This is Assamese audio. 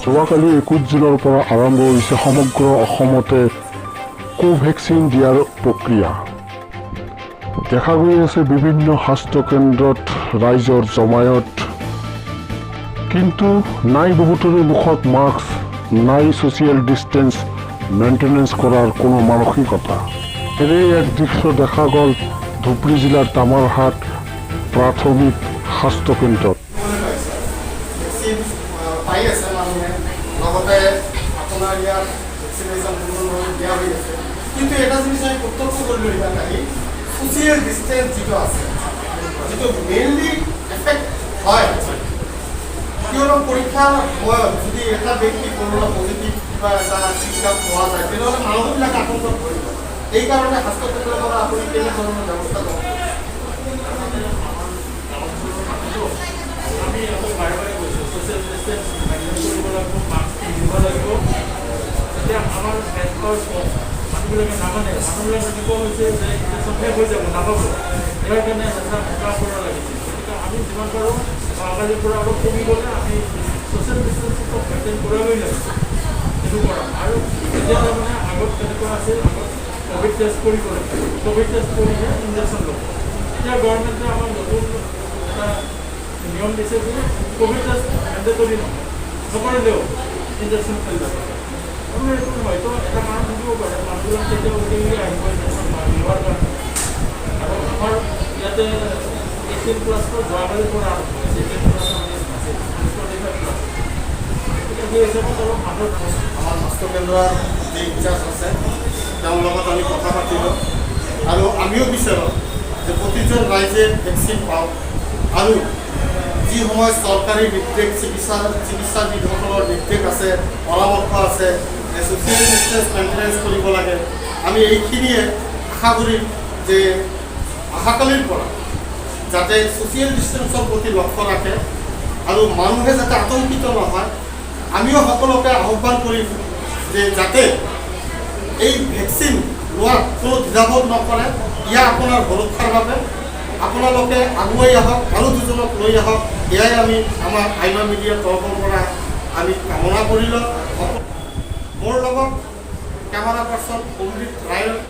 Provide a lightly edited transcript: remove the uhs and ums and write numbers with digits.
যোৱাকালি 21 জুনৰ পৰা আৰম্ভ হৈছে সমগ্ৰ অসমতে কোভেক্সিন দিয়াৰ প্ৰক্ৰিয়া। দেখা গৈ আছে বিভিন্ন স্বাস্থ্য কেন্দ্ৰত ৰাইজৰ জমায়েত, কিন্তু নাই বহুতৰে মুখত মাস্ক, নাই ছ'চিয়েল ডিষ্টেন্স মেইনটেনেন্স কৰাৰ কোনো মানসিকতা। এনে এক দৃশ্য দেখা গ'ল ধুবুৰী জিলাৰ তামাৰহাট প্ৰাথমিক স্বাস্থ্য কেন্দ্ৰত। আপোনাৰ ইয়াত ভেকচিনেশ্যন দিয়া হৈ আছে, কিন্তু এটা জিনিস আমি প্ৰত্যক্ষ কৰিলোঁ ইমানকালি ছ'চিয়েল ডিষ্টেন্স যিটো আছে, যিটো মেইনলি এফেক্ট হয়। কিয়নো পৰীক্ষাৰ সময়ত যদি এটা ব্যক্তি কৰোণা পজিটিভ কিবা এটা চিকিৎসা পোৱা যায়, তেনেহ'লে মানুহবিলাক আতংকত পৰিব। এইকাৰণে স্বাস্থ্য কেন্দ্ৰৰ পৰা আপুনি কেনেধৰণৰ ব্যৱস্থা লব? আমি বাৰে বাৰে কৈছোঁ ছ'চিয়েল ডিষ্টেন্স মেইনটেইন কৰিব লাগিব, মাস্ক পিন্ধিব লাগিব। এতিয়া আমাৰ হেল্থৰ মানুহবিলাকে নামানে, মানুহবিলাকে এনেকুৱা হৈছে যে ইনজেকশ্যন শেষ হৈ যাব, নাপাব। ইয়াৰ কাৰণে এটা মোকাবিলা কৰিব লাগিছিল। গতিকে আমি যিমান পাৰোঁ অহাকালিৰ পৰা অলপ কমি গ'লে আমি ছ'চিয়েল ডিষ্টেন্সটো মেইনটেইন কৰিবই লাগিব। সেইটো কৰা আৰু এতিয়া তাৰমানে আগত কেনেকুৱা আছিল, আগত ক'ভিড টেষ্ট কৰিব লাগে, ক'ভিড টেষ্ট কৰিহে ইনজেকশ্যন ল'ব। এতিয়া গভৰ্ণমেণ্টে আমাক নতুন এটা নিয়ম দিছে যে ক'ভিড টেষ্ট মেণ্ডেটৰী নহয়, নকৰিলেও ইনজেকশ্যন কৰিব পাৰে। আৰু এইটো হয়তো এটা কাৰণ থাকিব পাৰে, মানুহবিলাক কেতিয়াও উলিয়াই আহিব ইনজেকশ্যন লোৱাৰ কাৰণে। আৰু আমাৰ ইয়াতে 18+ যোৱাকালিৰ পৰা আৰম্ভ হৈছে, 18+ আছে 25+। গতিকে সেই হিচাপত অলপ মানুহৰ আমাৰ স্বাস্থ্য কেন্দ্ৰৰ যি ইনচাৰ্জ আছে তেওঁৰ লগত আমি কথা পাতিলোঁ, আৰু আমিও বিচাৰোঁ যে প্ৰতিজন ৰাইজে ভেকচিন পাওক। আৰু যি সময় চৰকাৰী নিৰ্দেশ চিকিৎসাবিদসকলৰ নিৰ্দেশ আছে, পৰামৰ্শ আছে যে ছ'চিয়েল ডিষ্টেন্স মেইনটেনেন্স কৰিব লাগে, আমি এইখিনিয়ে আশা কৰিম যে অহাকালিৰ পৰা যাতে ছ'চিয়েল ডিষ্টেন্সৰ প্ৰতি লক্ষ্য ৰাখে আৰু মানুহে যাতে আতংকিত নহয়। আমিও সকলোকে আহ্বান কৰিম যে যাতে এই ভেকচিন লোৱাত কোনো দ্বিধাবোধ নকৰে। ইয়াৰ আপোনাৰ সুৰক্ষাৰ বাবে আপোনালোকে আগুৱাই আহক আৰু দুজনক লৈ আহক, এয়াই আমি আমাৰ আইনা মিডিয়াৰ তৰফৰ পৰা আমি কামনা কৰিলোঁ। মোৰ লগত কেমেৰা পাৰ্চন অমৃত ৰায়।